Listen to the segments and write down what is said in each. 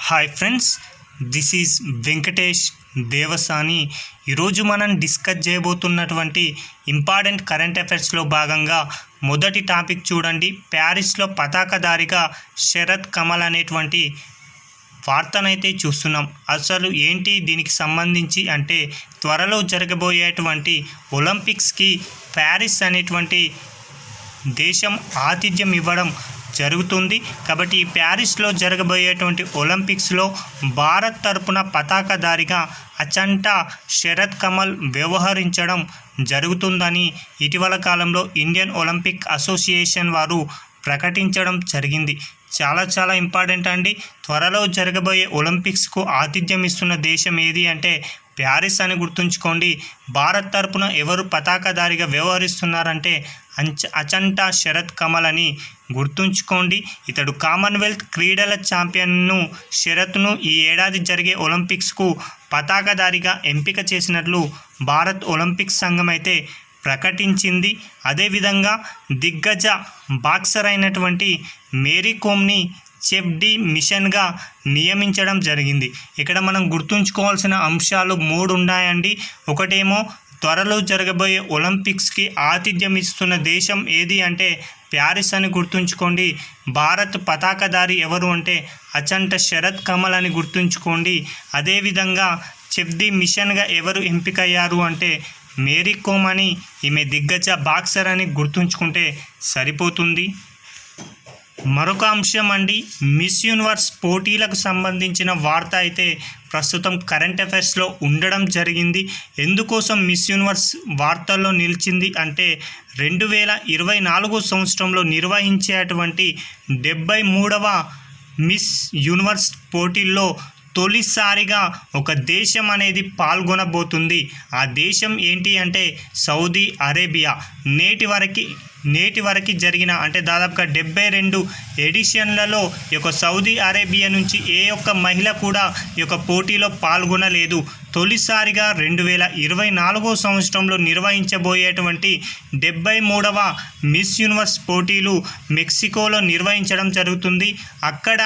Hi friends, this is Venkatesh Devasani. ఈరోజు మనం discuss చేయబోతున్నటువంటి important current అఫైర్స్లో భాగంగా మొదటి టాపిక్ చూడండి. ప్యారిస్లో పతాకధారిగా శరత్ కమల్ అనేటువంటి వార్తనైతే చూస్తున్నాం. అసలు ఏంటి దీనికి సంబంధించి అంటే త్వరలో జరగబోయేటువంటి ఒలింపిక్స్కి ప్యారిస్ అనేటువంటి దేశం ఆతిథ్యం ఇవ్వడం జరుగుతుంది. కాబట్టి ఈ ప్యారిస్లో జరగబోయేటువంటి ఒలింపిక్స్లో భారత్ తరపున పతాకధారిగా అచంటా శరత్ కమల్ వ్యవహరించడం జరుగుతుందని ఇటీవల కాలంలో ఇండియన్ ఒలింపిక్ అసోసియేషన్ వారు ప్రకటించడం జరిగింది. చాలా ఇంపార్టెంట్ అండి. త్వరలో జరగబోయే ఒలింపిక్స్కు ఆతిథ్యం ఇస్తున్న దేశం ఏది అంటే ప్యారిస్ అని గుర్తుంచుకోండి. భారత్ తరపున ఎవరు పతాకధారిగా వ్యవహరిస్తున్నారంటే అచంటా శరత్ కమల్ అని గుర్తుంచుకోండి. ఇతడు కామన్వెల్త్ క్రీడల ఛాంపియన్ను శరత్ను ఈ ఏడాది జరిగే ఒలింపిక్స్కు పతాకధారిగా ఎంపిక చేసినట్లు భారత్ ఒలింపిక్స్ సంఘం అయితే ప్రకటించింది. అదేవిధంగా దిగ్గజ బాక్సర్ అయినటువంటి మేరీ కోమ్ని చెఫ్ డి మిషన్గా నియమించడం జరిగింది. ఇక్కడ మనం గుర్తుంచుకోవాల్సిన అంశాలు 3 ఉన్నాయండి. ఒకటేమో త్వరలో జరగబోయే ఒలింపిక్స్కి ఆతిథ్యం ఇస్తున్న దేశం ఏది అంటే ప్యారిస్ అని గుర్తుంచుకోండి. భారత్ పతాకధారి ఎవరు అంటే అచంటా శరత్ కమల్ అని గుర్తుంచుకోండి. అదేవిధంగా చెఫ్ డి మిషన్గా ఎవరు ఎంపికయ్యారు అంటే మేరీ కోమ్ అని, ఈమె దిగ్గజ బాక్సర్ అని గుర్తుంచుకుంటే సరిపోతుంది. మరొక అంశం అండి, మిస్ యూనివర్స్ పోటీలకు సంబంధించిన వార్త అయితే ప్రస్తుతం కరెంట్ అఫైర్స్లో ఉండడం జరిగింది. ఎందుకోసం మిస్ యూనివర్స్ వార్తల్లో నిలిచింది అంటే 2024 సంవత్సరంలో నిర్వహించేటువంటి 73వ మిస్ యూనివర్స్ పోటీల్లో తొలిసారిగా ఒక దేశం అనేది పాల్గొనబోతుంది. ఆ దేశం ఏంటి అంటే సౌదీ అరేబియా. నేటి వరకు జరిగిన అంటే దాదాపుగా 72 ఎడిషన్లలో ఈ యొక్క సౌదీ అరేబియా నుంచి ఏ ఒక్క మహిళ కూడా ఈ యొక్క పోటీలో పాల్గొనలేదు. తొలిసారిగా 2024 సంవత్సరంలో నిర్వహించబోయేటువంటి 73వ మిస్ యూనివర్స్ పోటీలు మెక్సికోలో నిర్వహించడం జరుగుతుంది. అక్కడ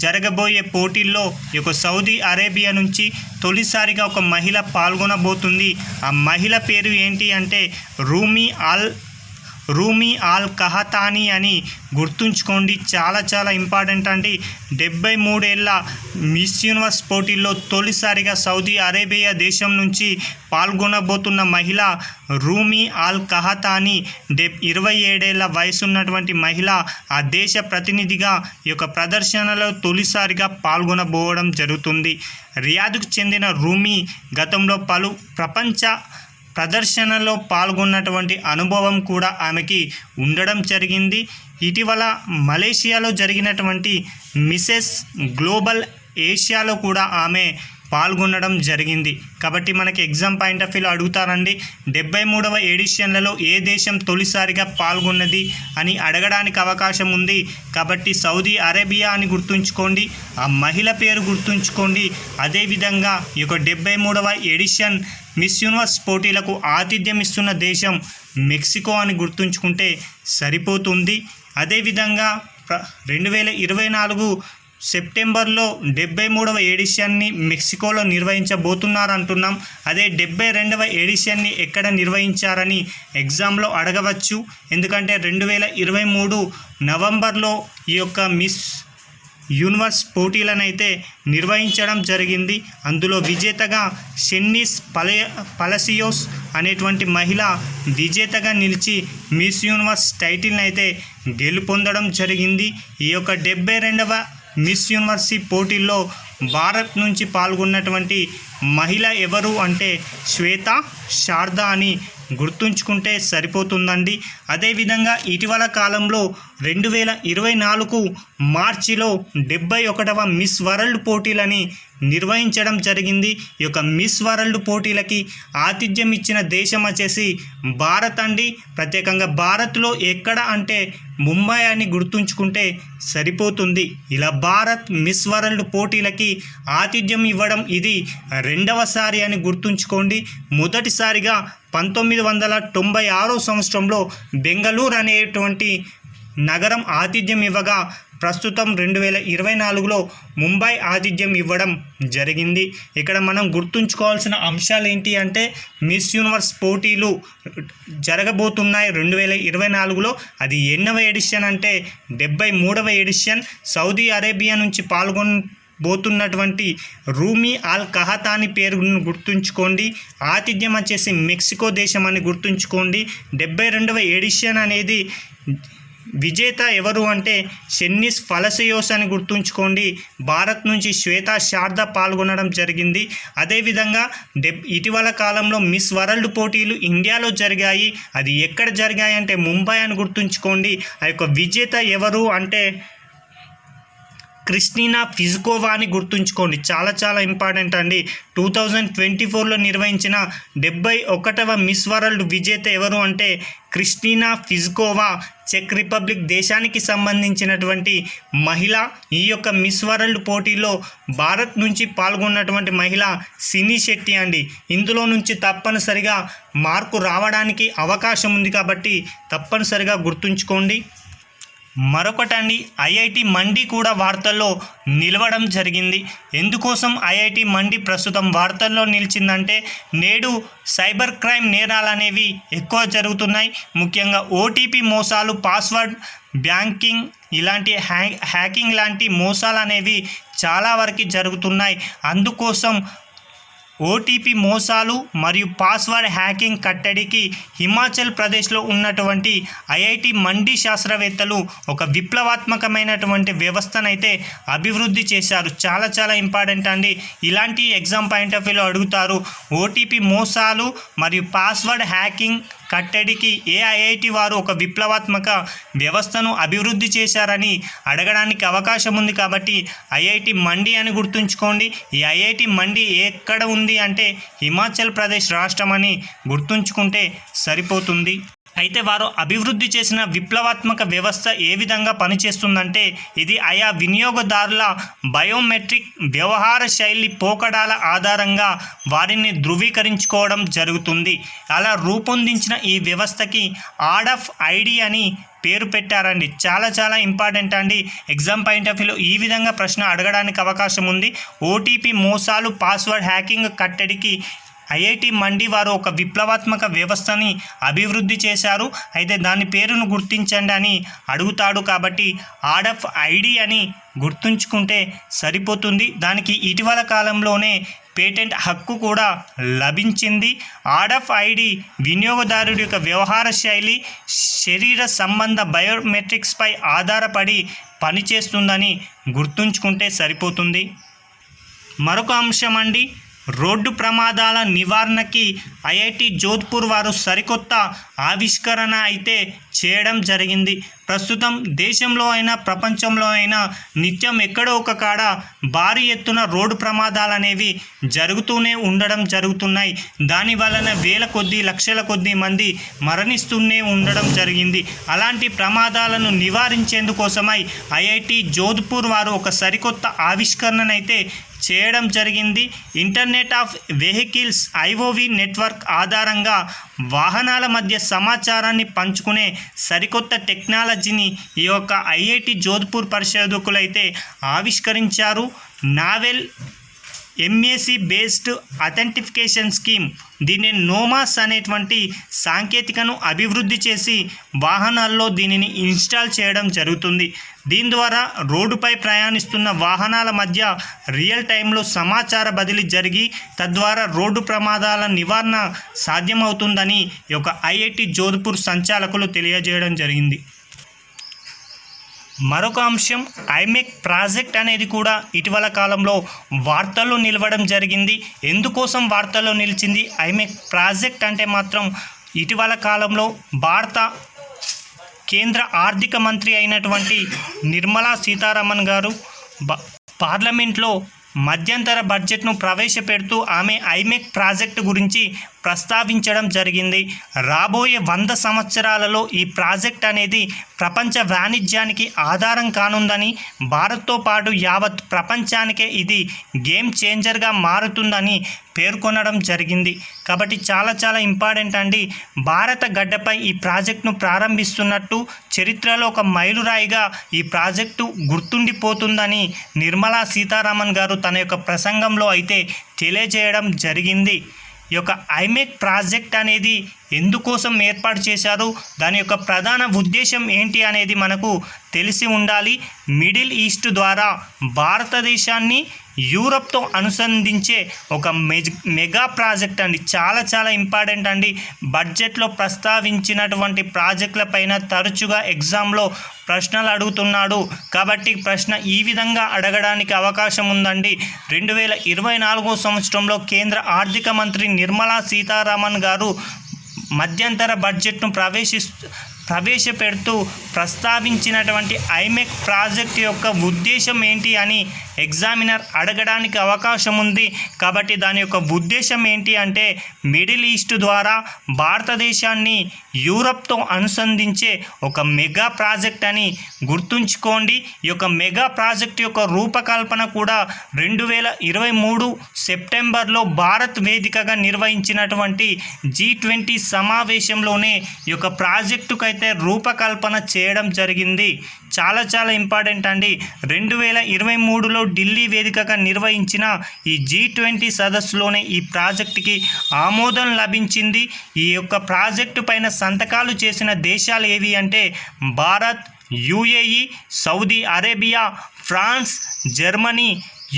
జరగబోయే పోటీల్లో ఈ యొక్క సౌదీ అరేబియా నుంచి తొలిసారిగా ఒక మహిళ పాల్గొనబోతుంది. ఆ మహిళ పేరు ఏంటి అంటే రూమీ ఆల్ కహతానీ అని గుర్తుంచుకోండి. చాలా ఇంపార్టెంట్ అండి. 73 ఏళ్ల మిస్ యూనివర్స్ పోటీల్లో తొలిసారిగా సౌదీ అరేబియా దేశం నుంచి పాల్గొనబోతున్న మహిళ రూమీ ఆల్ కహతానీ. 27 ఏళ్ల వయసున్నటువంటి మహిళ ఆ దేశ ప్రతినిధిగా ఈ యొక్క ప్రదర్శనలో తొలిసారిగా పాల్గొనబోవడం జరుగుతుంది. రియాద్కు చెందిన రూమీ గతంలో పలు ప్రపంచ ప్రదర్శనలో పాల్గొన్నటువంటి అనుభవం కూడా ఆమెకి ఉండడం జరిగింది. ఇటీవల మలేషియాలో జరిగినటువంటి మిసెస్ గ్లోబల్ ఏషియాలో కూడా ఆమె పాల్గొనడం జరిగింది. కాబట్టి మనకి ఎగ్జామ్ పాయింట్ ఆఫ్ వ్యూలో అడుగుతారండి, 73వ ఎడిషన్లలో ఏ దేశం తొలిసారిగా పాల్గొన్నది అని అడగడానికి అవకాశం ఉంది. కాబట్టి సౌదీ అరేబియా అని గుర్తుంచుకోండి, ఆ మహిళ పేరు గుర్తుంచుకోండి. అదేవిధంగా ఈ యొక్క 73వ ఎడిషన్ మిస్ యూనివర్స్ పోటీలకు ఆతిథ్యం ఇస్తున్న దేశం మెక్సికో అని గుర్తుంచుకుంటే సరిపోతుంది. అదేవిధంగా 2024 సెప్టెంబర్లో 73వ ఎడిషన్ని మెక్సికోలో నిర్వహించబోతున్నారంటున్నాం. అదే 72వ ఎడిషన్ని ఎక్కడ నిర్వహించారని ఎగ్జామ్లో అడగవచ్చు. ఎందుకంటే 2023 నవంబర్లో ఈ యొక్క మిస్ యూనివర్స్ పోటీలనైతే నిర్వహించడం జరిగింది. అందులో విజేతగా షెన్నిస్ పలసియోస్ అనేటువంటి మహిళ విజేతగా నిలిచి మిస్ యూనివర్స్ టైటిల్ని అయితే గెలుపొందడం జరిగింది. ఈ యొక్క 72వ మిస్ యూనివర్స్ పోటీల్లో భారత్ నుంచి పాల్గొన్నటువంటి మహిళ ఎవరు అంటే శ్వేతా శారదా అని గుర్తుంచుకుంటే సరిపోతుందండి. అదేవిధంగా ఇటీవల కాలంలో 2024 మార్చిలో 71వ మిస్ వరల్డ్ పోటీలని నిర్వహించడం జరిగింది. ఈ యొక్క మిస్ వరల్డ్ పోటీలకి ఆతిథ్యం ఇచ్చిన దేశం వచ్చేసి భారత్ అండి. ప్రత్యేకంగా భారత్లో ఎక్కడ అంటే ముంబై అని గుర్తుంచుకుంటే సరిపోతుంది. ఇలా భారత్ మిస్ వరల్డ్ పోటీలకి ఆతిథ్యం ఇవ్వడం ఇది 2వసారి అని గుర్తుంచుకోండి. మొదటిసారిగా 1996 సంవత్సరంలో బెంగళూరు అనేటువంటి నగరం ఆతిథ్యం ఇవ్వగా ప్రస్తుతం 2024లో ముంబై ఆతిథ్యం ఇవ్వడం జరిగింది. ఇక్కడ మనం గుర్తుంచుకోవాల్సిన అంశాలు ఏంటి అంటే మిస్ యూనివర్స్ పోటీలు జరగబోతున్నాయి 2024లో. అది ఎన్నవ ఎడిషన్ అంటే 73వ ఎడిషన్. సౌదీ అరేబియా నుంచి పాల్గొనబోతున్నటువంటి రూమీ అల్ కహతాని పేరును గుర్తుంచుకోండి. ఆతిథ్యం వచ్చేసి మెక్సికో దేశం అని గుర్తుంచుకోండి. 72వ ఎడిషన్ అనేది విజేత ఎవరు అంటే షెన్నిస్ ఫలసియోస్ అని గుర్తుంచుకోండి. భారత్ నుంచి శ్వేతా శారద పాల్గొనడం జరిగింది. అదేవిధంగా ఇటీవల కాలంలో మిస్ వరల్డ్ పోటీలు ఇండియాలో జరిగాయి. అది ఎక్కడ జరిగాయి అంటే ముంబై అని గుర్తుంచుకోండి. ఆ యొక్క విజేత ఎవరు అంటే క్రిస్టినా ఫిజ్కోవా అని గుర్తుంచుకోండి. చాలా చాలా ఇంపార్టెంట్ అండి. 2024లో నిర్వహించిన 71వ మిస్ వరల్డ్ విజేత ఎవరు అంటే క్రిస్టినా ఫిజ్కోవా, చెక్ రిపబ్లిక్ దేశానికి సంబంధించినటువంటి మహిళ. ఈ యొక్క మిస్ వరల్డ్ పోటీలో భారత్ నుంచి పాల్గొన్నటువంటి మహిళ సినీ శెట్టి అండి. ఇందులో నుంచి తప్పనిసరిగా మార్కు రావడానికి అవకాశం ఉంది కాబట్టి తప్పనిసరిగా గుర్తుంచుకోండి. మరొకటండి, ఐఐటి మండి కూడా వార్తల్లో నిలవడం జరిగింది. ఎందుకోసం ఐఐటి మండి ప్రస్తుతం వార్తల్లో నిలిచిందంటే నేడు సైబర్ క్రైమ్ నేరాలు అనేవి ఎక్కువ జరుగుతున్నాయి. ముఖ్యంగా ఓటీపీ మోసాలు, పాస్వర్డ్ బ్యాంకింగ్ ఇలాంటి హ్యాకింగ్ లాంటి మోసాలు అనేవి చాలా వరకు జరుగుతున్నాయి. అందుకోసం ఓటీపీ మోసాలు మరియు పాస్వర్డ్ హ్యాకింగ్ కట్టడికి హిమాచల్ ప్రదేశ్లో ఉన్నటువంటి ఐఐటి మండి శాస్త్రవేత్తలు ఒక విప్లవాత్మకమైనటువంటి వ్యవస్థనైతే అభివృద్ధి చేశారు. చాలా చాలా ఇంపార్టెంట్ అండి. ఇలాంటి ఎగ్జామ్ పాయింట్ ఆఫ్ వ్యూలో అడుగుతారు. ఓటీపీ మోసాలు మరియు పాస్వర్డ్ హ్యాకింగ్ కట్టడికి ఏ ఐఐటి వారు ఒక విప్లవాత్మక వ్యవస్థను అభివృద్ధి చేశారని అడగడానికి అవకాశం ఉంది కాబట్టి ఐఐటి మండి అని గుర్తుంచుకోండి. ఈ ఐఐటి మండి ఎక్కడ ఉంది అంటే హిమాచల్ ప్రదేశ్ రాష్ట్రం అని గుర్తుంచుకుంటే సరిపోతుంది. అయితే వారు అభివృద్ధి చేసిన విప్లవాత్మక వ్యవస్థ ఏ విధంగా పనిచేస్తుందంటే ఇది ఆయా వినియోగదారుల బయోమెట్రిక్ వ్యవహార శైలి పోకడాల ఆధారంగా వారిని ధృవీకరించుకోవడం జరుగుతుంది. అలా రూపొందించిన ఈ వ్యవస్థకి ఆర్డఫ్ ఐడి అని పేరు పెట్టారండి. చాలా చాలా ఇంపార్టెంట్ అండి. ఎగ్జామ్ పాయింట్ ఆఫ్ వ్యూలో ఈ విధంగా ప్రశ్న అడగడానికి అవకాశం ఉంది. ఓటీపీ మోసాలు, పాస్వర్డ్ హ్యాకింగ్ కట్టడికి ఐఐటి మండి వారు ఒక విప్లవాత్మక వ్యవస్థని అభివృద్ధి చేశారు. అయితే దాని పేరును గుర్తించండి అని అడుగుతాడు కాబట్టి ఆర్డఫ్ ఐడి అని గుర్తుంచుకుంటే సరిపోతుంది. దానికి ఇటీవల కాలంలోనే పేటెంట్ హక్కు కూడా లభించింది. ఆర్డఫ్ ఐడి వినియోగదారుడి యొక్క వ్యవహార శైలి, శరీర సంబంధ బయోమెట్రిక్స్పై ఆధారపడి పనిచేస్తుందని గుర్తుంచుకుంటే సరిపోతుంది. మరొక అంశం అండి, రోడ్డు ప్రమాదాల నివారణకి ఐఐటి జోధ్పూర్ వారు సరికొత్త ఆవిష్కరణ అయితే చేయడం జరిగింది. ప్రస్తుతం దేశంలో అయినా ప్రపంచంలో అయినా నిత్యం ఎక్కడో ఒక కాడ భారీ ఎత్తున రోడ్డు ప్రమాదాలు అనేవి జరుగుతూనే జరుగుతున్నాయి. దాని వలన వేల కొద్దీ లక్షల కొద్దీ మంది మరణిస్తూనే ఉండడం జరిగింది. అలాంటి ప్రమాదాలను నివారించేందుకోసమై ఐఐటి జోధ్పూర్ వారు ఒక సరికొత్త ఆవిష్కరణనైతే చేయడం జరిగింది. Internet of vehicles IOV network ఆధారంగా వాహనాల మధ్య సమాచారాన్ని పంచుకునే సరికొత్త టెక్నాలజీని ఈ యొక్క ఐఐటి జోధ్పూర్ పరిశోధకులైతే ఆవిష్కరించారు. Novel MAC based authentication scheme, దీన్ని నోమాస్ అనేటువంటి సాంకేతికను అభివృద్ధి చేసి వాహనాల్లో దీనిని ఇన్స్టాల్ చేయడం జరుగుతుంది. దీని ద్వారా రోడ్డుపై ప్రయాణిస్తున్న వాహనాల మధ్య రియల్ టైంలో సమాచార బదిలీ జరిగి తద్వారా రోడ్డు ప్రమాదాల నివారణ సాధ్యమవుతుందని ఈ యొక్క ఐఐటి జోధ్పూర్ సంచాలకులు తెలియజేయడం జరిగింది. మరొక అంశం, ఐమెక్ ప్రాజెక్ట్ అనేది కూడా ఇటీవల కాలంలో వార్తల్లో నిలవడం జరిగింది. ఎందుకోసం వార్తల్లో నిలిచింది? ఐమెక్ ప్రాజెక్ట్ అంటే మాత్రం ఇటీవల కాలంలో భారత కేంద్ర ఆర్థిక మంత్రి అయినటువంటి నిర్మలా సీతారామన్ గారు పార్లమెంట్లో మధ్యంతర బడ్జెట్ను ప్రవేశపెడుతూ ఆమె ఐమెక్ ప్రాజెక్టు గురించి ప్రస్తావించడం జరిగింది. రాబోయే 100 సంవత్సరాలలో ఈ ప్రాజెక్ట్ అనేది ప్రపంచ వాణిజ్యానికి ఆధారం కానుందని, భారత్తో పాటు యావత్ ప్రపంచానికే ఇది గేమ్ చేంజర్గా మారుతుందని పేర్కొనడం జరిగింది. కాబట్టి చాలా ఇంపార్టెంట్ అండి. భారత గడ్డపై ఈ ప్రాజెక్టును ప్రారంభిస్తున్నట్టు చరిత్రలో ఒక మైలురాయిగా ఈ ప్రాజెక్టు గుర్తుండిపోతుందని నిర్మలా సీతారామన్ గారు తన యొక్క ప్రసంగంలో అయితే తెలియజేయడం జరిగింది. ఈ యొక్క ఐమెక్ ప్రాజెక్ట్ అనేది ఎందుకోసం ఏర్పాటు చేశారు, దాని యొక్క ప్రధాన ఉద్దేశం ఏంటి అనేది మనకు తెలిసి ఉండాలి. మిడిల్ ఈస్ట్ ద్వారా భారతదేశాన్ని యూరప్తో అనుసంధించే ఒక మెగా ప్రాజెక్ట్ అండి. చాలా ఇంపార్టెంట్ అండి. బడ్జెట్లో ప్రస్తావించినటువంటి ప్రాజెక్టుల పైన తరచుగా ఎగ్జామ్లో ప్రశ్నలు అడుగుతున్నాడు. కాబట్టి ప్రశ్న ఈ విధంగా అడగడానికి అవకాశం ఉందండి. 2024 సంవత్సరంలో కేంద్ర ఆర్థిక మంత్రి నిర్మలా సీతారామన్ గారు మధ్యంతర బడ్జెట్ను ప్రవేశపెడుతూ ప్రస్తావించినటువంటి ఐమెక్ ప్రాజెక్ట్ యొక్క ఉద్దేశం ఏంటి అని ఎగ్జామినర్ అడగడానికి అవకాశం ఉంది. కాబట్టి దాని యొక్క ఉద్దేశం ఏంటి అంటే మిడిల్ ఈస్ట్ ద్వారా భారతదేశాన్ని యూరప్తో అనుసంధించే ఒక మెగా ప్రాజెక్ట్ అని గుర్తుంచుకోండి. ఈ యొక్క మెగా ప్రాజెక్ట్ యొక్క రూపకల్పన కూడా 2023 సెప్టెంబర్లో భారత్ వేదికగా నిర్వహించినటువంటి G20 సమావేశంలోనే ఈ యొక్క ప్రాజెక్టుకు అయితే రూపకల్పన చేయడం జరిగింది. చాలా ఇంపార్టెంట్ అండి. 2023లో ఢిల్లీ వేదికగా నిర్వహించిన ఈ G20 సదస్సులోనే ఈ ప్రాజెక్టుకి ఆమోదం లభించింది. ఈ యొక్క ప్రాజెక్టు పైన సంతకాలు చేసిన దేశాలు ఏవి అంటే Bharat, UAE, Saudi Arabia, France, Germany,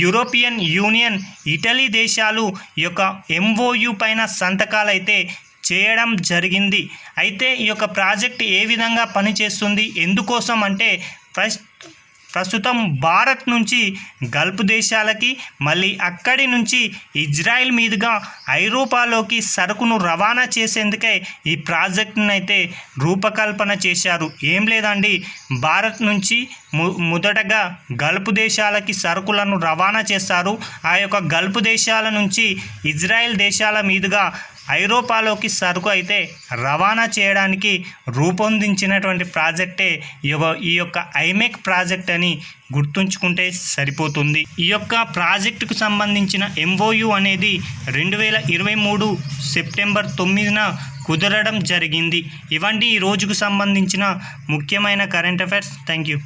European Union, Italy దేశాలు ఈ యొక్క MOU పైన సంతకాలు అయితే చేయడం జరిగింది. అయితే ఈ యొక్క ప్రాజెక్ట్ ఏ విధంగా పనిచేస్తుంది, ఎందుకోసం అంటే ప్రస్తుతం భారత్ నుంచి గల్ఫ్ దేశాలకి, మళ్ళీ అక్కడి నుంచి ఇజ్రాయెల్ మీదుగా ఐరోపాలోకి సరుకును రవాణా చేసేందుకే ఈ ప్రాజెక్టును అయితే రూపకల్పన చేశారు. ఏం లేదండి, భారత్ నుంచి మొదటగా గల్ఫ్ దేశాలకి సరుకులను రవాణా చేస్తారు. ఆ యొక్క గల్ఫ్ దేశాల నుంచి ఇజ్రాయెల్ దేశాల మీదుగా ఐరోపాలోకి సరుకు అయితే రవాణా చేయడానికి రూపొందించినటువంటి ప్రాజెక్టే ఈ యొక్క ఐమెక్ ప్రాజెక్ట్ అని గుర్తుంచుకుంటే సరిపోతుంది. ఈ యొక్క ప్రాజెక్టుకు సంబంధించిన MOU అనేది 2023 సెప్టెంబర్ 9న కుదరడం జరిగింది. ఇవండి ఈ రోజుకు సంబంధించిన ముఖ్యమైన కరెంట్ అఫైర్స్. Thank you.